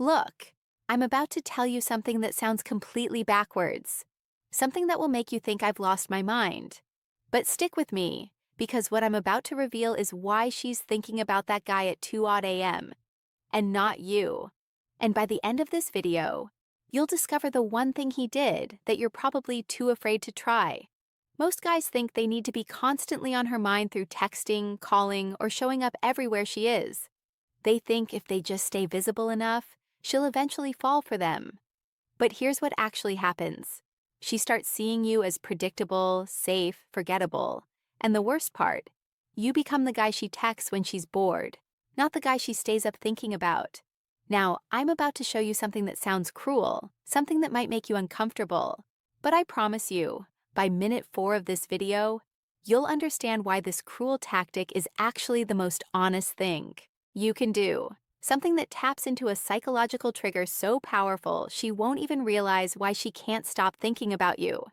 Look, I'm about to tell you something that sounds completely backwards. Something that will make you think I've lost my mind. But stick with me, because what I'm about to reveal is why she's thinking about that guy at 2 odd a.m. and not you. And by the end of this video, you'll discover the one thing he did that you're probably too afraid to try. Most guys think they need to be constantly on her mind through texting, calling, or showing up everywhere she is. They think if they just stay visible enough, she'll eventually fall for them. But here's what actually happens. She starts seeing you as predictable, safe, forgettable. And the worst part, you become the guy she texts when she's bored, not the guy she stays up thinking about. Now, I'm about to show you something that sounds cruel, something that might make you uncomfortable. But I promise you, by minute 4 of this video, you'll understand why this cruel tactic is actually the most honest thing you can do. Something that taps into a psychological trigger so powerful she won't even realize why she can't stop thinking about you.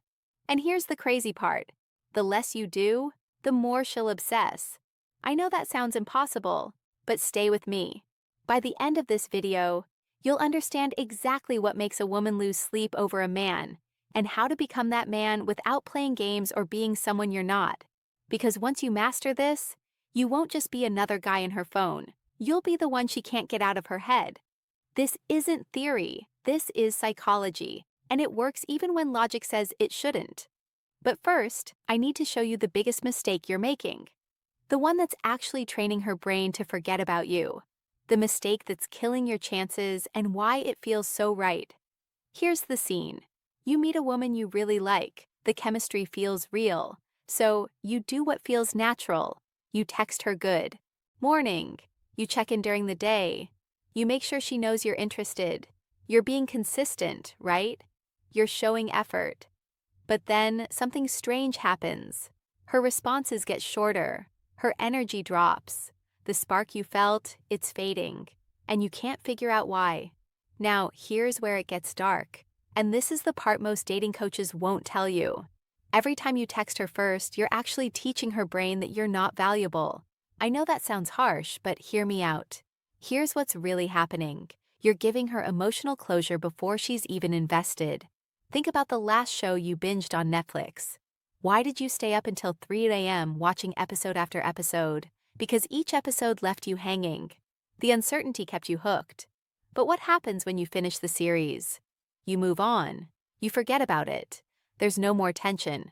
And here's the crazy part. The less you do, the more she'll obsess. I know that sounds impossible, but stay with me. By the end of this video, you'll understand exactly what makes a woman lose sleep over a man, and how to become that man without playing games or being someone you're not. Because once you master this, you won't just be another guy in her phone. You'll be the one she can't get out of her head. This isn't theory, this is psychology, and it works even when logic says it shouldn't. But first, I need to show you the biggest mistake you're making. The one that's actually training her brain to forget about you. The mistake that's killing your chances and why it feels so right. Here's the scene. You meet a woman you really like, the chemistry feels real, so you do what feels natural. You text her good morning. You check in during the day. You make sure she knows you're interested. You're being consistent, right? You're showing effort. But then something strange happens. Her responses get shorter. Her energy drops. The spark you felt, it's fading. And you can't figure out why. Now, here's where it gets dark. And this is the part most dating coaches won't tell you. Every time you text her first, you're actually teaching her brain that you're not valuable. I know that sounds harsh, but hear me out. Here's what's really happening. You're giving her emotional closure before she's even invested. Think about the last show you binged on Netflix. Why did you stay up until 3 a.m. watching episode after episode? Because each episode left you hanging. The uncertainty kept you hooked. But what happens when you finish the series? You move on. You forget about it. There's no more tension.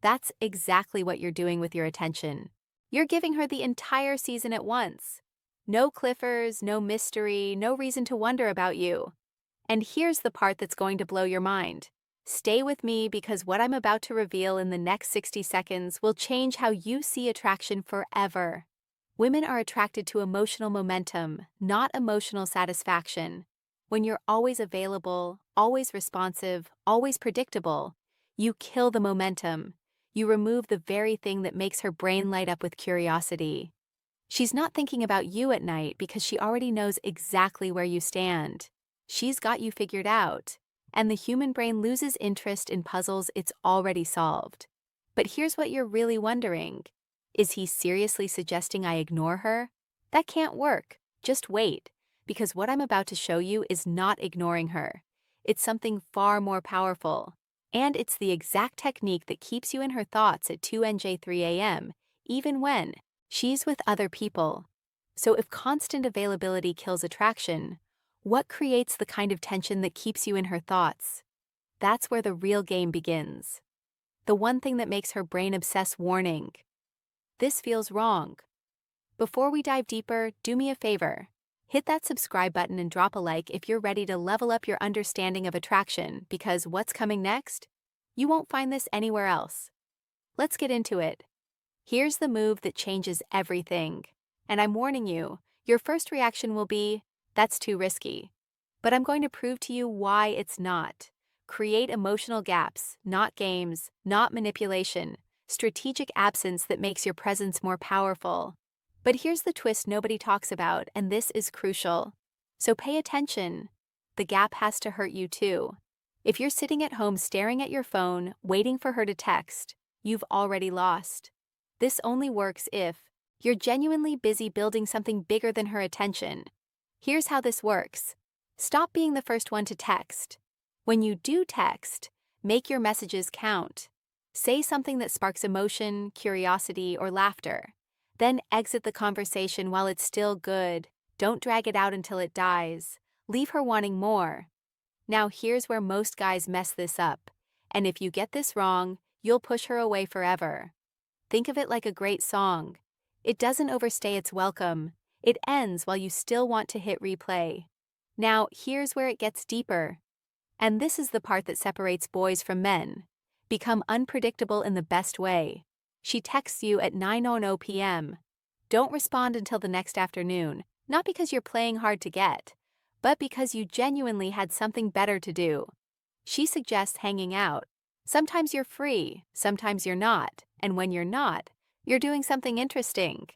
That's exactly what you're doing with your attention. You're giving her the entire season at once. No cliffers, no mystery, no reason to wonder about you. And here's the part that's going to blow your mind. Stay with me because what I'm about to reveal in the next 60 seconds will change how you see attraction forever. Women are attracted to emotional momentum, not emotional satisfaction. When you're always available, always responsive, always predictable, you kill the momentum. You remove the very thing that makes her brain light up with curiosity. She's not thinking about you at night because she already knows exactly where you stand. She's got you figured out, and the human brain loses interest in puzzles it's already solved. But here's what you're really wondering. Is he seriously suggesting I ignore her? That can't work. Just wait, because what I'm about to show you is not ignoring her. It's something far more powerful. And it's the exact technique that keeps you in her thoughts at 2 a.m., even when she's with other people. So if constant availability kills attraction, what creates the kind of tension that keeps you in her thoughts? That's where the real game begins. The one thing that makes her brain obsess warning. This feels wrong. Before we dive deeper, do me a favor. Hit that subscribe button and drop a like if you're ready to level up your understanding of attraction, because what's coming next? You won't find this anywhere else. Let's get into it. Here's the move that changes everything. And I'm warning you, your first reaction will be, that's too risky. But I'm going to prove to you why it's not. Create emotional gaps, not games, not manipulation, strategic absence that makes your presence more powerful. But here's the twist nobody talks about, and this is crucial. So pay attention. The gap has to hurt you too. If you're sitting at home staring at your phone, waiting for her to text, you've already lost. This only works if you're genuinely busy building something bigger than her attention. Here's how this works. Stop being the first one to text. When you do text, make your messages count. Say something that sparks emotion, curiosity, or laughter. Then exit the conversation while it's still good. Don't drag it out until it dies. Leave her wanting more. Now here's where most guys mess this up. And if you get this wrong, you'll push her away forever. Think of it like a great song. It doesn't overstay its welcome. It ends while you still want to hit replay. Now here's where it gets deeper. And this is the part that separates boys from men. Become unpredictable in the best way. She texts you at 9:00 p.m. Don't respond until the next afternoon, not because you're playing hard to get, but because you genuinely had something better to do. She suggests hanging out. Sometimes you're free, sometimes you're not, and when you're not, you're doing something interesting.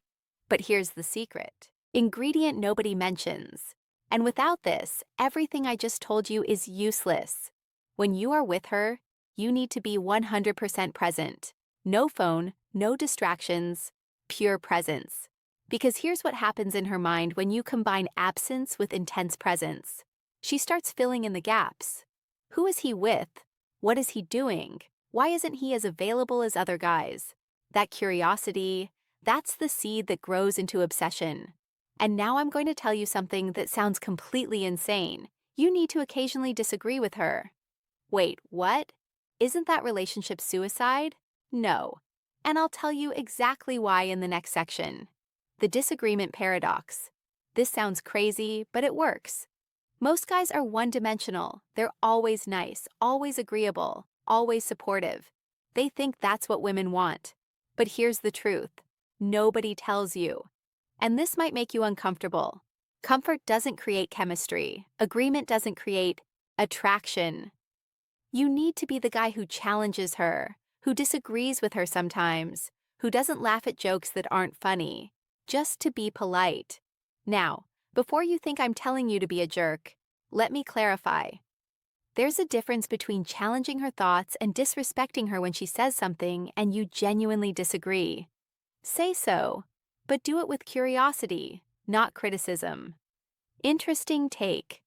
But here's the secret. Ingredient nobody mentions. And without this, everything I just told you is useless. When you are with her, you need to be 100% present. No phone, no distractions, pure presence. Because here's what happens in her mind when you combine absence with intense presence. She starts filling in the gaps. Who is he with? What is he doing? Why isn't he as available as other guys? That curiosity, that's the seed that grows into obsession. And now I'm going to tell you something that sounds completely insane. You need to occasionally disagree with her. Wait, what? Isn't that relationship suicide? No. And I'll tell you exactly why in the next section. The disagreement paradox. This sounds crazy, but it works. Most guys are one-dimensional. They're always nice, always agreeable, always supportive. They think that's what women want. But here's the truth. Nobody tells you. And this might make you uncomfortable. Comfort doesn't create chemistry. Agreement doesn't create attraction. You need to be the guy who challenges her, who disagrees with her sometimes, who doesn't laugh at jokes that aren't funny, just to be polite. Now, before you think I'm telling you to be a jerk, let me clarify. There's a difference between challenging her thoughts and disrespecting her when she says something and you genuinely disagree. Say so, but do it with curiosity, not criticism. Interesting take.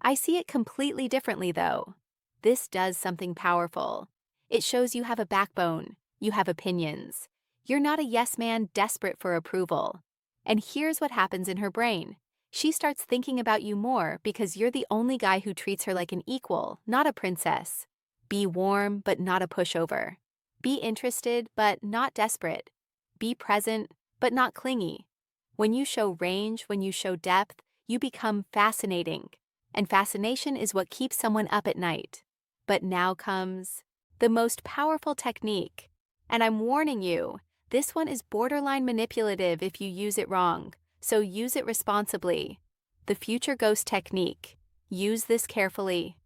I see it completely differently, though. This does something powerful. It shows you have a backbone, you have opinions. You're not a yes man desperate for approval. And here's what happens in her brain. She starts thinking about you more because you're the only guy who treats her like an equal, not a princess. Be warm, but not a pushover. Be interested, but not desperate. Be present, but not clingy. When you show range, when you show depth, you become fascinating. And fascination is what keeps someone up at night. But now comes the most powerful technique. And I'm warning you, this one is borderline manipulative if you use it wrong. So use it responsibly. The future ghost technique. Use this carefully.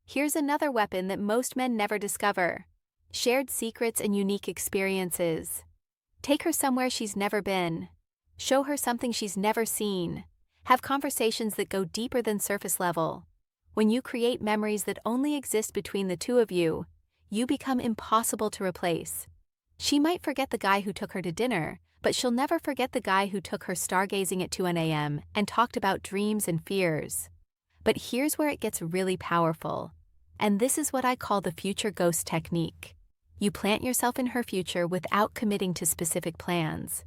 Here's another weapon that most men never discover. Shared secrets and unique experiences. Take her somewhere she's never been. Show her something she's never seen. Have conversations that go deeper than surface level. When you create memories that only exist between the two of you, you become impossible to replace. She might forget the guy who took her to dinner, but she'll never forget the guy who took her stargazing at 2 a.m. and talked about dreams and fears. But here's where it gets really powerful. And this is what I call the future ghost technique. You plant yourself in her future without committing to specific plans.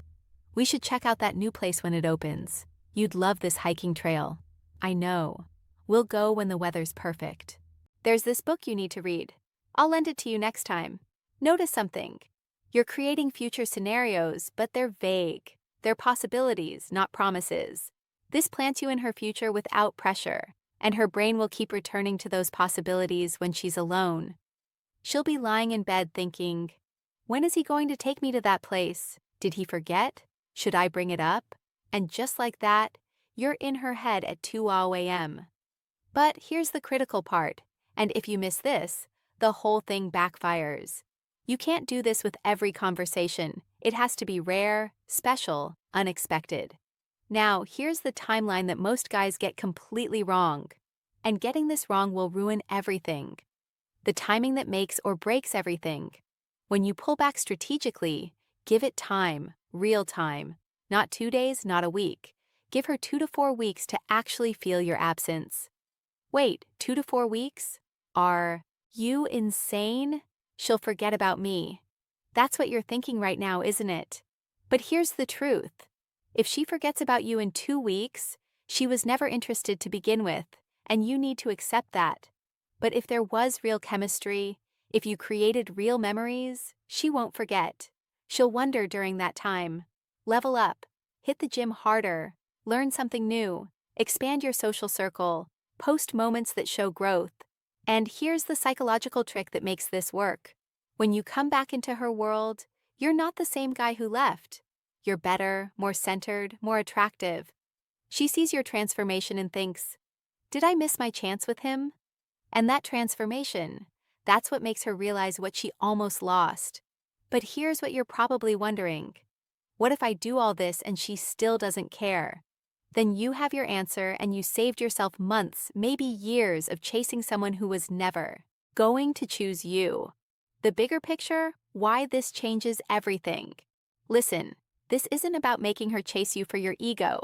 We should check out that new place when it opens. You'd love this hiking trail. I know. We'll go when the weather's perfect. There's this book you need to read. I'll lend it to you next time. Notice something. You're creating future scenarios, but they're vague. They're possibilities, not promises. This plants you in her future without pressure, and her brain will keep returning to those possibilities when she's alone. She'll be lying in bed thinking, when is he going to take me to that place? Did he forget? Should I bring it up? And just like that, you're in her head at 2 a.m. But here's the critical part, and if you miss this, the whole thing backfires. You can't do this with every conversation. It has to be rare, special, unexpected. Now, here's the timeline that most guys get completely wrong. And getting this wrong will ruin everything. The timing that makes or breaks everything. When you pull back strategically, give it time, real time. Not 2 days, not a week. Give her 2 to 4 weeks to actually feel your absence. Wait, 2 to 4 weeks? Are you insane? She'll forget about me. That's what you're thinking right now, isn't it? But here's the truth. If she forgets about you in 2 weeks, she was never interested to begin with, and you need to accept that. But if there was real chemistry, if you created real memories, she won't forget. She'll wonder during that time. Level up, hit the gym harder, learn something new, expand your social circle, post moments that show growth. And here's the psychological trick that makes this work. When you come back into her world, you're not the same guy who left. You're better, more centered, more attractive. She sees your transformation and thinks, "Did I miss my chance with him?" And that transformation, that's what makes her realize what she almost lost. But here's what you're probably wondering. What if I do all this and she still doesn't care? Then you have your answer and you saved yourself months, maybe years of chasing someone who was never going to choose you. The bigger picture, why this changes everything. Listen, this isn't about making her chase you for your ego.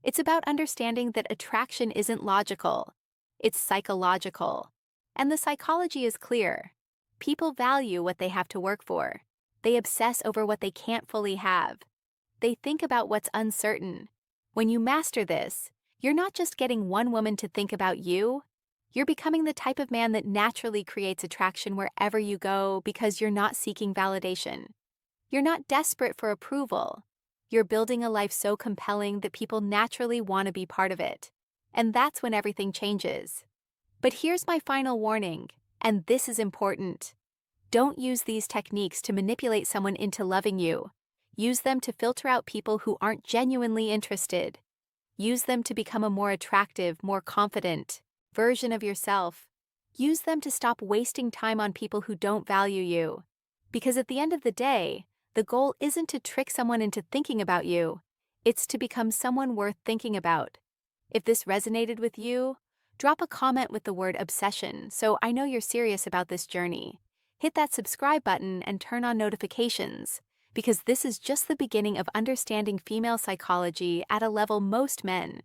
It's about understanding that attraction isn't logical. It's psychological. And the psychology is clear. People value what they have to work for. They obsess over what they can't fully have. They think about what's uncertain. When you master this, you're not just getting one woman to think about you. You're becoming the type of man that naturally creates attraction wherever you go because you're not seeking validation. You're not desperate for approval. You're building a life so compelling that people naturally want to be part of it. And that's when everything changes. But here's my final warning, and this is important. Don't use these techniques to manipulate someone into loving you. Use them to filter out people who aren't genuinely interested. Use them to become a more attractive, more confident version of yourself. Use them to stop wasting time on people who don't value you. Because at the end of the day, the goal isn't to trick someone into thinking about you. It's to become someone worth thinking about. If this resonated with you, drop a comment with the word obsession so I know you're serious about this journey. Hit that subscribe button and turn on notifications, because this is just the beginning of understanding female psychology at a level most men